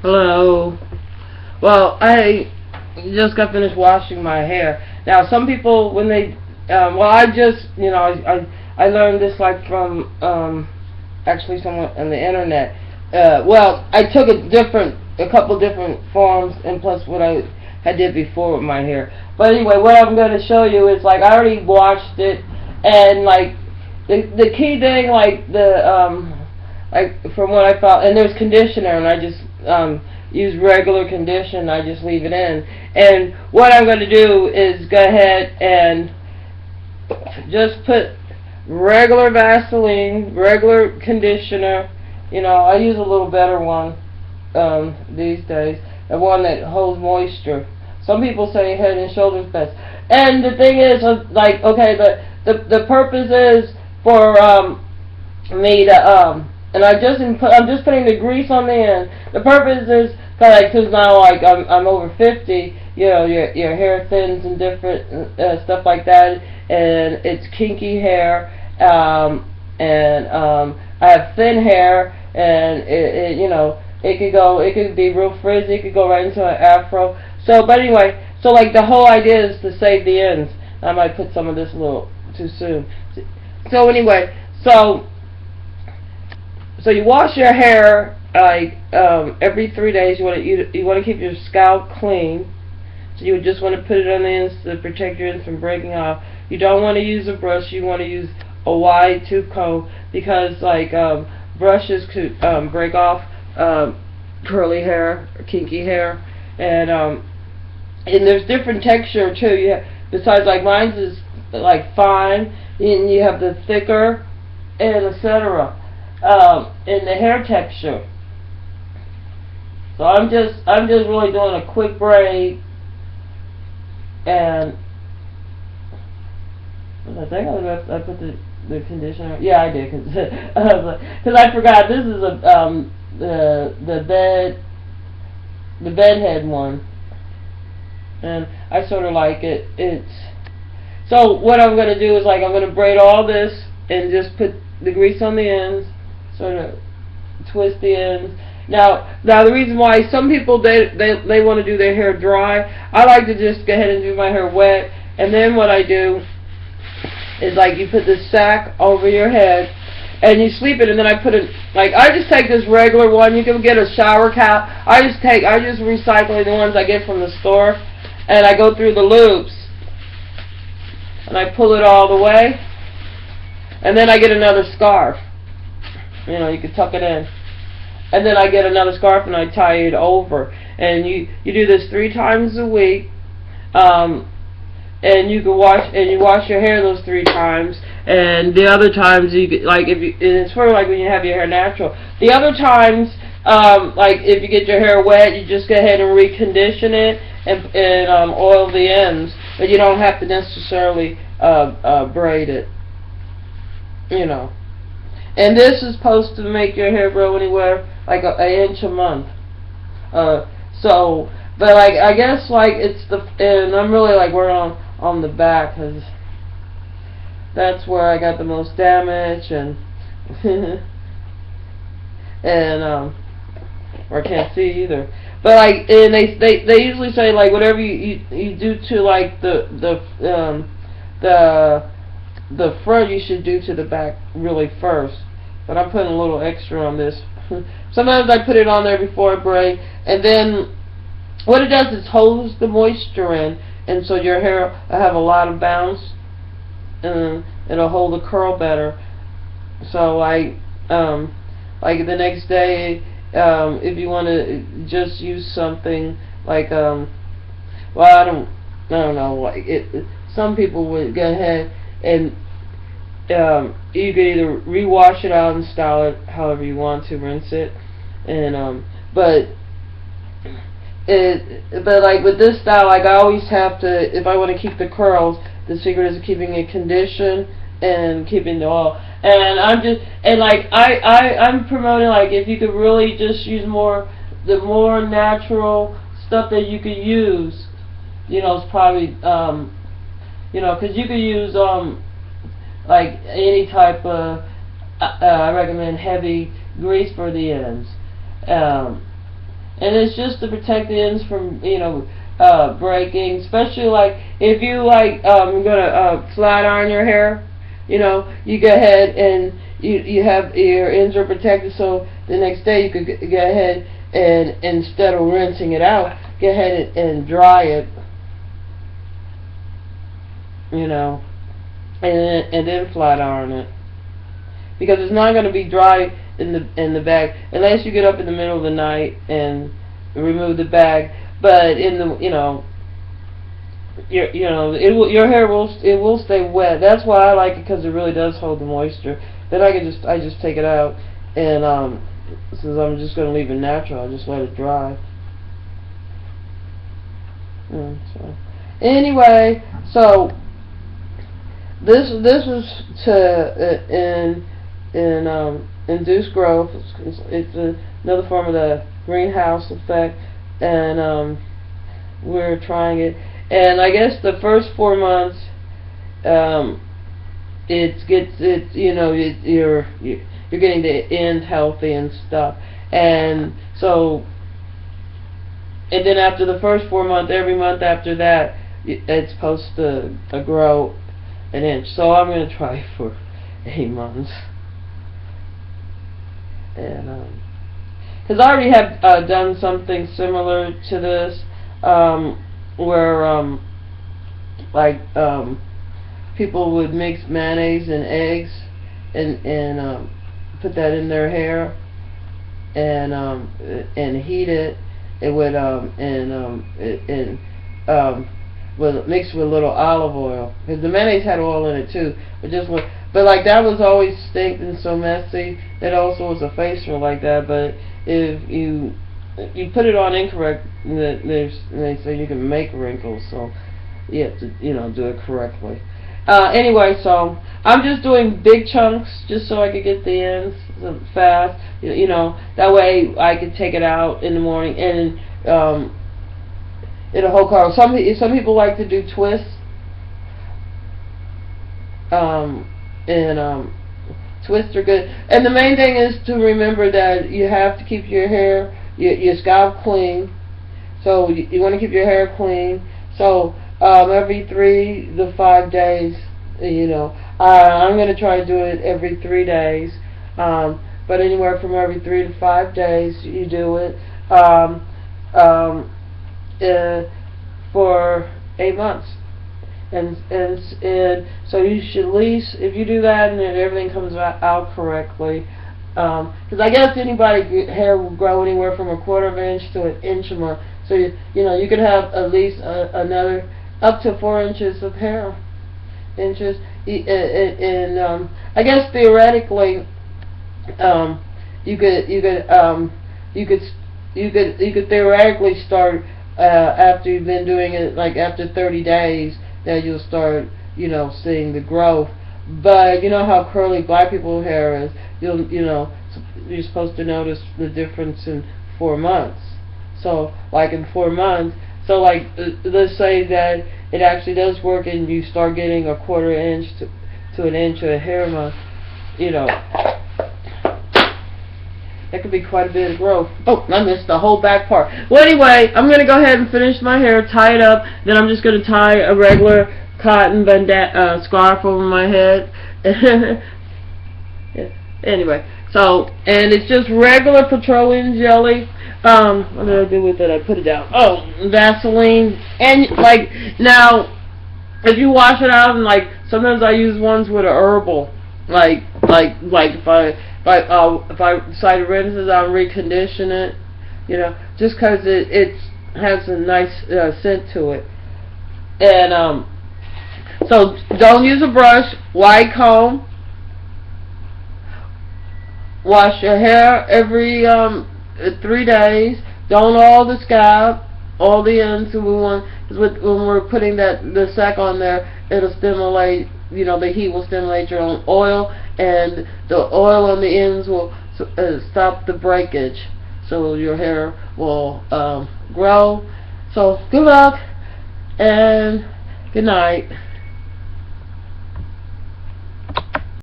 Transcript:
Hello. Well, I just got finished washing my hair. Now, some people, when they, I just, I learned this like from, actually someone on the internet. I took a couple different forms, and plus what I had did before with my hair. But anyway, what I'm going to show you is like I already washed it, and like the key thing, like from what I found, and there's conditioner, and I just use regular conditioner. I just leave it in. And what I'm going to do is go ahead and just put regular Vaseline, regular conditioner. I use a little better one these days, the one that holds moisture. Some people say Head and Shoulders best. And the thing is, like, okay, the purpose is for me to and I'm just putting the grease on the end. The purpose is because now like I'm over 50, your hair thins and different stuff like that, and it's kinky hair, and I have thin hair, and it could be real frizzy, it could go right into an afro. But anyway, so like the whole idea is to save the ends. I might put some of this a little too soon. So anyway, so you wash your hair like every 3 days. You want to keep your scalp clean. So you just want to put it on the ends to protect your ends from breaking off. You don't want to use a brush. You want to use a wide tooth comb, because like brushes could break off curly hair or kinky hair, and there's different texture too. Besides, like mine's is like fine, and you have the thicker, and etc. In the hair texture. So I'm just really doing a quick braid, and I think I put the conditioner. Yeah, I did, because I forgot. This is the bed head one, and I sort of like it. So what I'm going to do is like I'm going to braid all this and just put the grease on the ends, sort of twist the ends. Now the reason why some people they want to do their hair dry, I like to just go ahead and do my hair wet, and then what I do is like you put this sack over your head and you sleep it, and then I put it, like I just take this regular one. You can get a shower cap. I just recycle the ones I get from the store, and I go through the loops and I pull it all the way, and then I get another scarf. You can tuck it in. And then I get another scarf and I tie it over. And you do this 3 times a week. And you wash your hair those 3 times. And the other times and it's sort of like when you have your hair natural. The other times, like if you get your hair wet, you just go ahead and recondition it and oil the ends. But you don't have to necessarily braid it. And this is supposed to make your hair grow anywhere like an inch a month. But like I guess like and I'm really like working on the back, because that's where I got the most damage, and and or I can't see either. But like, and they usually say like whatever you do to like the front, you should do to the back really first. But I'm putting a little extra on this. Sometimes I put it on there before I braid, and then what it does is holds the moisture in, and so your hair will have a lot of bounce, and it'll hold the curl better. So like the next day, if you want to just use something like I don't know, like some people would go ahead and you could either rewash it out and style it however you want to, rinse it, and but like with this style, like I always have to, if I want to keep the curls, the secret is keeping it conditioned and keeping the oil. And I'm promoting, like, if you could really just use the more natural stuff that you could use, it's probably because you could use like any type of I recommend heavy grease for the ends, and it's just to protect the ends from, you know, breaking. Especially like if you like gonna flat iron your hair, you know, you go ahead and you have your ends are protected, so the next day you could go ahead and instead of rinsing it out, go ahead and dry it, you know, and then flat iron it, because it's not going to be dry in the bag unless you get up in the middle of the night and remove the bag. But in the, you know, your hair will stay wet. That's why I like it, because it really does hold the moisture. Then I just take it out, and since I'm just going to leave it natural, I just let it dry. So anyway, so this is to induce growth. It's another form of the greenhouse effect, and we're trying it. And I guess the first 4 months, you're getting the end healthy and stuff, and so, and then after the first 4 months, every month after that, it's supposed to grow an inch. So I'm going to try for 8 months, and because I already have done something similar to this, where people would mix mayonnaise and eggs and put that in their hair and heat it. It would mixed with a little olive oil, because the mayonnaise had oil in it too. But like that was always stinked and so messy. That also was a facial like that. But if you put it on incorrect, they say you can make wrinkles. So you have to, do it correctly. Anyway, so I'm just doing big chunks just so I could get the ends fast. That way I could take it out in the morning and it'll hold curl. Some people like to do twists. Twists are good. And the main thing is to remember that you have to keep your hair, your scalp clean. So you want to keep your hair clean. So every 3 to 5 days, I'm going to try to do it every 3 days. But anywhere from every 3 to 5 days, you do it for 8 months. And so you should at least, if you do that and everything comes out correctly, because I guess anybody hair will grow anywhere from 1/4 inch to 1 inch a month. So you could have at least another up to 4 inches of hair. And I guess theoretically, you could theoretically start after you've been doing it, like after 30 days, that you'll start, seeing the growth. But you know how curly black people's hair is. You're supposed to notice the difference in 4 months. So, like in 4 months, so like let's say that it actually does work, and you start getting 1/4 inch to 1 inch of hair a month. That could be quite a bit of growth. Oh, I missed the whole back part. Well, anyway, I'm going to go ahead and finish my hair, tie it up. Then I'm just going to tie a regular cotton scarf over my head. Yeah. Anyway, so, and it's just regular petroleum jelly. What did I do with it? I put it down. Oh, Vaseline. And, now, if you wash it out, and, sometimes I use ones with a herbal. If I decide to rinse it, I'll recondition it, just because it has a nice scent to it. And so don't use a brush, white comb. Wash your hair every 3 days. Don't oil the scalp, all the ends. So when we're putting the sack on there, it'll stimulate. The heat will stimulate your own oil, and the oil on the ends will stop the breakage, so your hair will grow. So good luck, and good night.